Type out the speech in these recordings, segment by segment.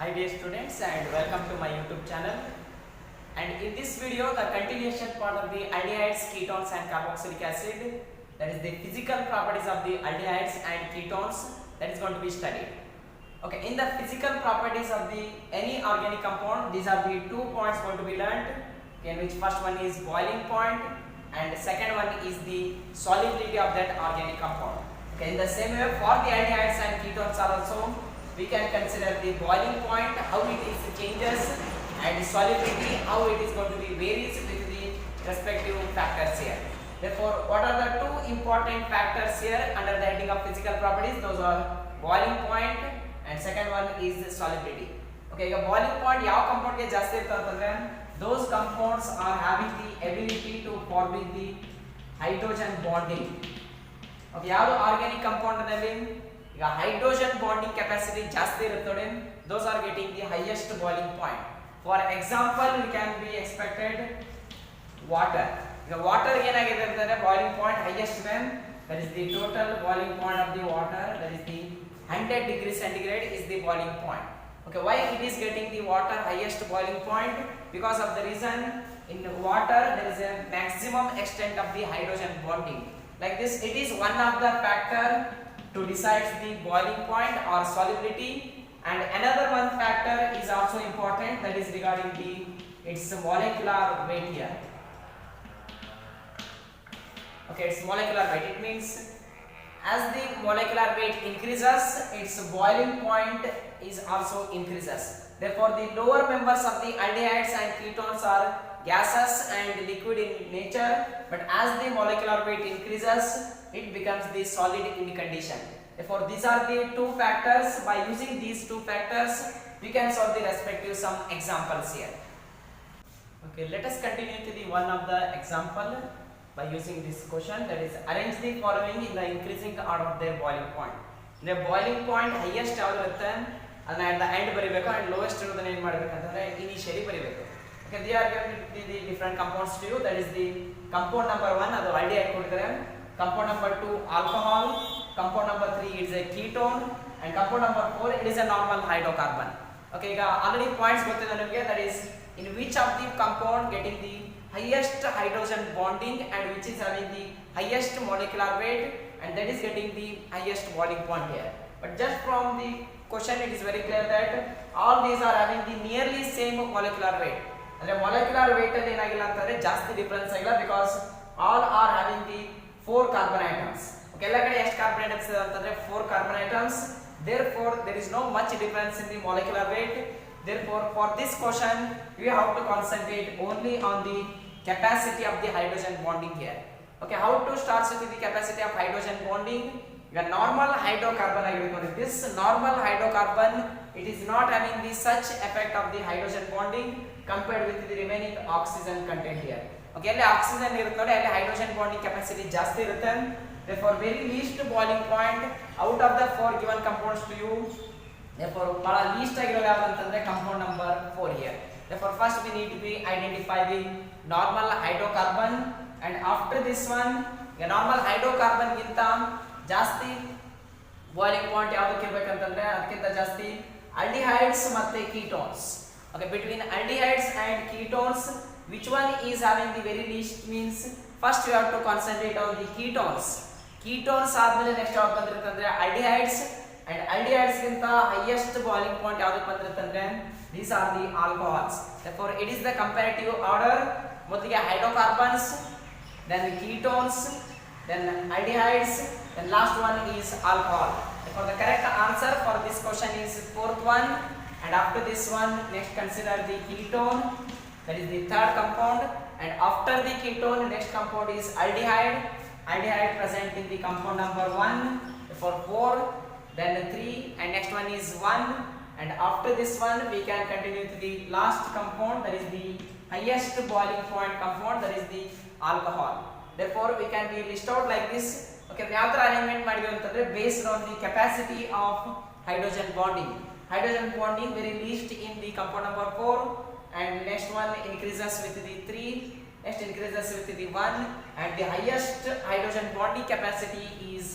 Hi dear students and welcome to my YouTube channel. And in this video the continuation part of the aldehydes, ketones and carboxylic acid, that is the physical properties of the aldehydes and ketones, that is going to be studied. Okay, in the physical properties of the any organic compound, these are the 2 points going to be learned. Okay, in which first one is boiling point and second one is the solubility of that organic compound. Okay, in the same way for the aldehydes and ketones are also we can consider the boiling point, how it is changes, and solubility, how it is going to be varies with the respective factors here. Therefore, what are the two important factors here under the heading of physical properties? Those are boiling point and second one is the solubility. Okay, ಈಗ boiling point ಯಾವ compound ಗೆ ಜಾಸ್ತಿ ಇರ್ತದೆ ಅಂತಂದ್ರೆ those compounds are having the ability to forming the hydrogen bonding. Okay, ಯಾವ organic compound ನಲ್ಲಿ ಈಗ hydrogen bonding capacity ಜಾಸ್ತಿ ಇರುತ್ತೆ ನೋಡಿ, those are getting the highest boiling point. For example, we can be expected water. ಈಗ water ಏನಾಗಿದೆ ಅಂತಂದ್ರೆ boiling point highest when that is the total boiling point of the water, that is the 100 degrees centigrade is the boiling point. Okay, why it is getting the water highest boiling point? Because of the reason in water there is a maximum extent of the hydrogen bonding. Like this, it is one of the factor to decide the boiling point or solubility, and another one factor is also important, that is regarding the its molecular weight here. Okay, its molecular weight, it means as the molecular weight increases, its boiling point is also increases. Therefore, the lower members of the aldehydes and ketones are gases and liquid in nature, but as the molecular weight increases, it becomes the solid in condition. Therefore, these are the two factors. By using these two factors, we can solve the respective some examples here. Okay, let us continue to the one of the example by using this question, that is arrange the following in the increasing order of their boiling point. The boiling point highest ಯಾವುದು ಇರುತ್ತೆ ಅದನ್ನ at the end ಬರಿಬೇಕು and lowest ಇರೋದನ್ನ ಏನು ಮಾಡಬೇಕು ಅಂತಂದ್ರೆ initially ಬರಿಬೇಕು. Okay, they are given the different compounds to you, that is the compound number 1 ಅದು aldehyde ಕೊಟ್ಟಿದ್ದಾರೆ, compound number 2 alcohol, compound number 3 is a ketone, and compound number 4 it is a normal hydrocarbon. Okay, ಈಗ already points ಗೊತ್ತಿದೆ ನಿಮಗೆ, that is in which of the compound getting the highest hydrogen bonding and which is having the highest molecular weight, and that is getting the highest boiling point here. But just from the question it is very clear that all these are having the nearly same molecular weight. ಅಂದ್ರೆ molecular weight ಅಲ್ಲಿ ಏನಾಗಿಲ್ಲ ಅಂತಂದ್ರೆ ಜಾಸ್ತಿ difference ಆಗಿಲ್ಲ, because all are having the 4 carbon atoms. Okay, ಎಲ್ಲ ಕಡೆ ಎಷ್ಟು carbon atoms ಇದೆ ಅಂತಂದ್ರೆ 4 carbon atoms. Therefore, there is no much difference in the molecular weight. Therefore, for this question we have to concentrate only on the capacity of the hydrogen bonding here. Okay, how to start with the capacity of hydrogen bonding? The normal hydrocarbon ಆಗಿರುತ್ತೆ. This normal hydrocarbon, it is not having the such effect of the hydrogen bonding compared with the remaining oxygen content here. Okay, ಅಲ್ಲಿ oxygen ಇರುತ್ತೆ ನೋಡಿ, ಅಲ್ಲಿ hydrogen bonding capacity ಜಾಸ್ತಿ ಇರುತ್ತೆ. Therefore, very least boiling point out of the 4 given compounds to you, therefore ಬಹಳ least ಆಗಿರೋದು ಯಾವುದು ಅಂತಂದ್ರೆ compound number 4 here. Therefore, first we need to be identify the normal hydrocarbon, and after this one the normal hydrocarbon ಗಿಂತ ಜಾಸ್ತಿ boiling point ಯಾವುದಕ್ಕೆ ಇರಬೇಕಂತಂದ್ರೆ ಅದಕ್ಕಿಂತ ಜಾಸ್ತಿ aldehydes ಮತ್ತೆ ketones. Okay, between aldehydes and ketones which one is having the very least, means first you have to concentrate on the ketones. Ketones ಆದ್ಮೇಲೆ next ಯಾವುದು ಬಂದಿರುತ್ತೆ ಅಂದ್ರೆ aldehydes, and aldehydes ಗಿಂತ highest boiling point ಯಾವುದಕ್ಕೆ ಬಂದಿರುತ್ತೆ ಅಂದ್ರೆ these are the alcohols. Therefore, it is the comparative order, ಮೊದಲಿಗೆ hydrocarbons, then ketones, then aldehydes, then last one is alcohol. Therefore, the correct answer for this question is fourth one, and after this one next consider the ketone, that is the third compound, and after the ketone next compound is aldehyde. Aldehyde present in the compound number 1, therefore 4, then 3, and next one is 1, and after this one we can continue to the last compound, that is the highest boiling point compound, that is the alcohol. Therefore, we can be list out like this. Okay, ಯಾವ ತರ arrangement ಮಾಡಿದ್ವಿ ಅಂತಂದ್ರೆ based on the capacity of hydrogen bonding. Hydrogen bonding very least in the compound number 4, and next one increases with the 3, next increases with the 1, and the highest hydrogen bonding capacity is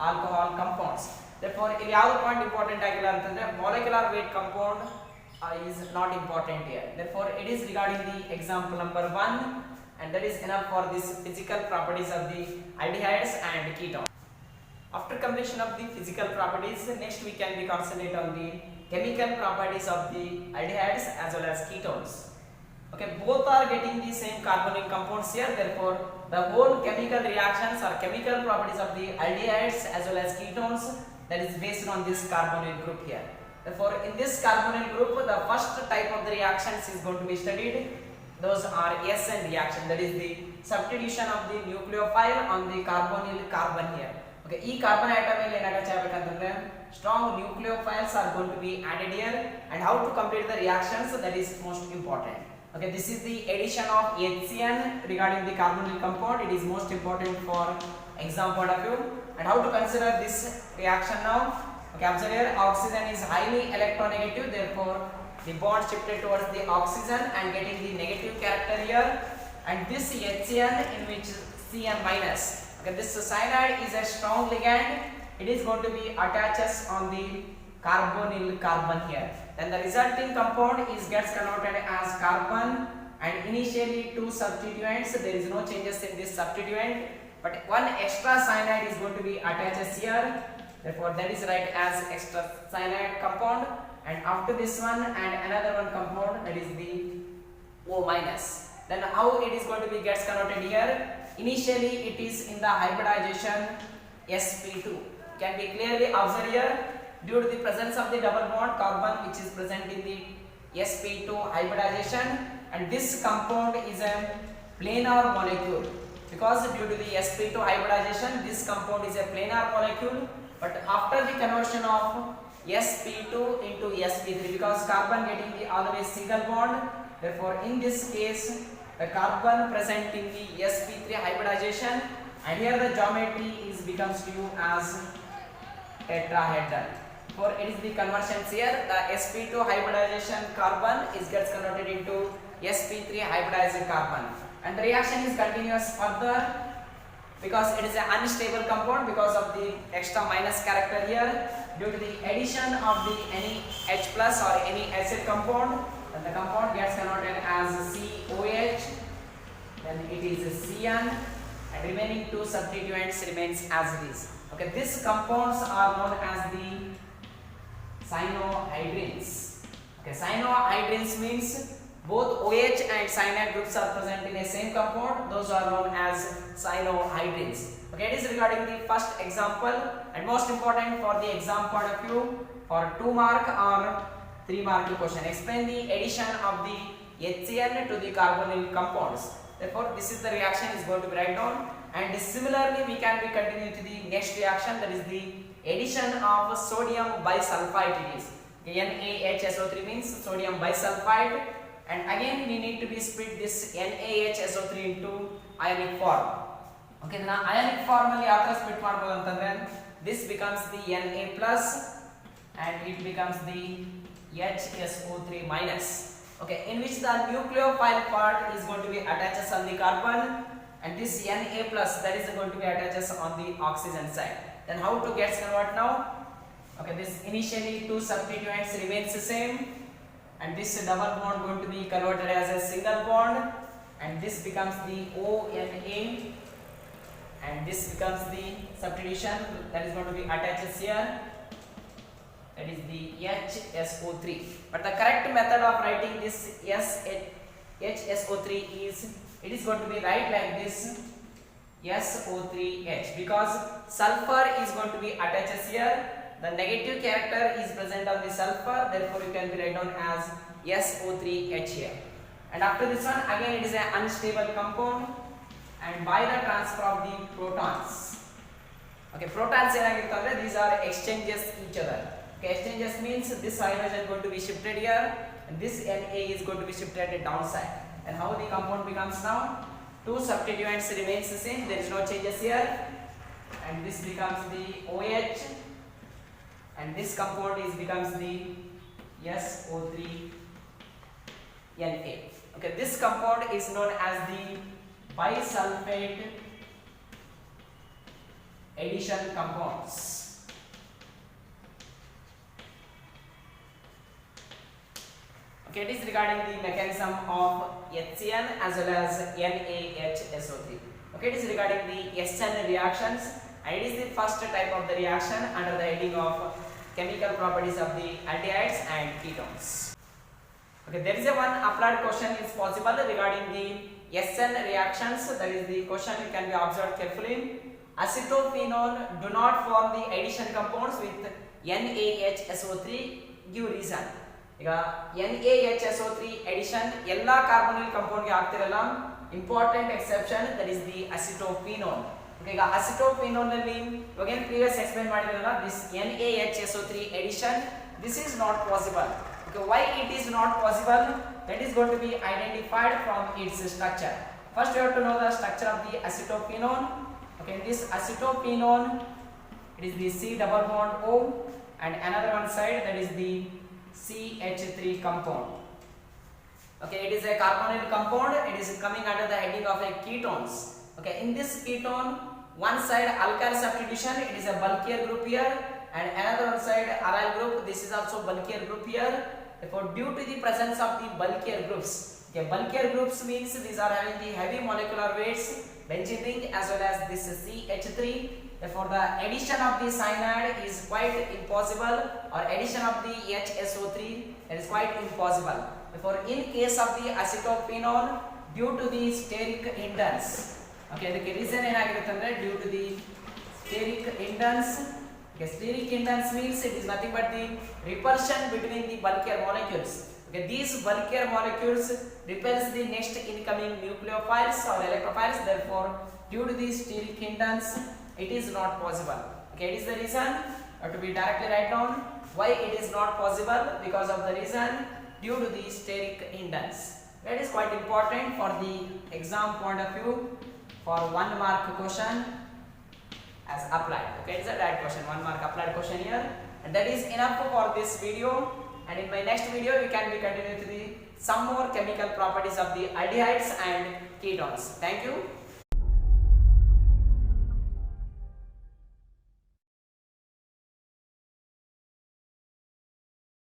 alcohol compounds. Therefore, ಇಲ್ಲಿ ಯಾವ point important ಆಗಿಲ್ಲ ಅಂತಂದ್ರೆ molecular weight compound is not important here. Therefore, it is regarding the example number 1, and that is enough for this physical properties of the aldehydes and ketones. After completion of the physical properties, next we can be concentrate on the chemical properties of the aldehydes as well as ketones. Okay, both are getting the same carbonyl compounds here. Therefore, the whole chemical reactions or chemical properties of the aldehydes as well as ketones, that is based on this carbonyl group here. Therefore, in this carbonyl group, the first type of the reactions is going to be studied. Those are SN reaction, that is the substitution of the nucleophile on the carbonyl carbon here. Okay, e carbon atom ಇಲ್ಲಿ ಏನಾಗುತ್ತೆ ಆಗಬೇಕಂತಂದ್ರೆ strong nucleophiles are going to be added here, and how to complete the reactions, that is most important. Okay, this is the addition of HCN regarding the carbonyl compound. It is most important for exam point of view. And how to consider this reaction now? Okay, observe here, oxygen is highly electronegative, therefore the bond shifted towards the oxygen and getting the negative character here, and this HCN in which Cn minus. Okay, this cyanide is a strong ligand. It is going to be attaches on the carbonyl carbon here. Then the resulting compound is gets converted as carbon, and initially two substituents, there is no changes in this substituent, but one extra cyanide is going to be attaches here. Therefore, that is right as extra cyanide compound, and after this one and another one compound, that is the O minus. Then how it is going to be gets converted here? Initially it is in the hybridization sp2. Can be clearly observed here, due to the presence of the double bond carbon which is present in the sp2 hybridization, and this compound is a planar molecule, because due to the sp2 hybridization this compound is a planar molecule. But after the conversion of sp2 into sp3, because carbon getting the always single bond, therefore in this case the carbon present in the sp3 hybridization, and here the geometry is becomes to you as tetrahedral. For it is the conversions here, the sp2 hybridization carbon is gets converted into sp3 hybridized carbon, and the reaction is continuous further, because it is an unstable compound because of the extra minus character here, due to the addition of the any H plus or any acid compound, and the compound gets converted as COH, then it is Cn, and remaining two substituents remains as it is. Okay, these compounds are known as the cyanohydrins. Okay, cyanohydrins means both OH and cyanide groups are present in a same compound. Those are known as cyanohydrins. Okay, it is regarding the first example, and most important for the exam point of view, for 2 mark or 3 mark question. Explain the addition of the HCN to the carbonyl compounds. Therefore, this is the reaction is going to be write down, and similarly we can be continue to the next reaction, that is the addition of sodium bisulfite. It is NaHSO3 means sodium bisulfite, and again we need to be split this NaHSO3 into ionic form. Okay, now ionic form alli ಯಾವ ತರ split ಮಾಡಬಹುದು ಅಂತಂದ್ರೆ this becomes the Na plus and it becomes the HSO3 minus. Okay, in which the nucleophile part is going to be attaches on the carbon, and this Na plus, that is going to be attaches on the oxygen side. Then how to get convert now? Okay, this initially two substituents remains the same, and this double bond going to be converted as a single bond, and this becomes the ONA, and this becomes the substitution that is going to be attaches here, that is the HSO3. But the correct method of writing this HSO3 is, it is going to be write like this SO3H, because sulfur is going to be attaches here. The negative character is present on the sulfur, therefore you can be write down as SO3H here. And after this one, again it is an unstable compound, and by the transfer of the protons. Okay, protons ಏನಾಗಿರ್ತವೆ, these are exchanges each other. Okay, exchanges means this hydrogen is going to be shifted here, and this Na is going to be shifted downside. And how the compound becomes now? Two substituents remains the same, there is no changes here, and this becomes the OH, and this compound is becomes the SO3Na. Okay, this compound is known as the bisulfate addition compounds. Okay, it is regarding the mechanism of HCN as well as NaHSO3. Okay, it is regarding the SN reactions, and it is the first type of the reaction under the heading of chemical properties of the aldehydes and ketones. Okay, there is a one applied question is possible regarding the SN reactions. That is the question can be observed carefully. Acetophenone do not form the addition compounds with NaHSO3. Give reason. ಈಗ NaHSO3 addition ಎಲ್ಲ carbonyl compound ಗೆ ಆಗ್ತಿರಲ್ಲ. Important exception that is the acetophenone. ಈಗ acetophenone ನಲ್ಲಿ ಇವಾಗ ಏನು previous explain ಮಾಡಿದ್ರಲ್ಲ, this NaHSO3 addition this is not possible. Okay, why it is not possible? That is going to be identified from its structure. First you have to know the structure of the acetophenone. Okay, in this acetophenone it is the C double bond O and another one side that is the CH3 compound. Okay, it is a carbonyl compound. It is coming under the heading of a ketones. Okay, in this ketone, one side alkyl substitution, it is a bulkier group here, and another one side aryl group. This is also bulkier group here. Therefore, due to the presence of the bulkier groups, okay, bulkier groups means these are having the heavy molecular weights, benzene ring as well as this CH3. Therefore, the addition of the cyanide is quite impossible, or addition of the HSO3 is quite impossible. Therefore, in case of the acetophenone, due to the steric hindrance, okay, the reason enagirutte due to the steric hindrance. Okay, steric hindrance means it is nothing but the repulsion between the bulkier molecules. Okay, these bulkier molecules repels the next incoming nucleophiles or electrophiles. Therefore, due to the steric hindrance, it is not possible. Okay, it is the reason to be directly write down why it is not possible, because of the reason due to the steric hindrance. That is quite important for the exam point of view for 1 mark question as applied. Okay, it is a direct question, 1 mark applied question here, and that is enough for this video. And in my next video we can be continuing to the some more chemical properties of the aldehydes and ketones. Thank you.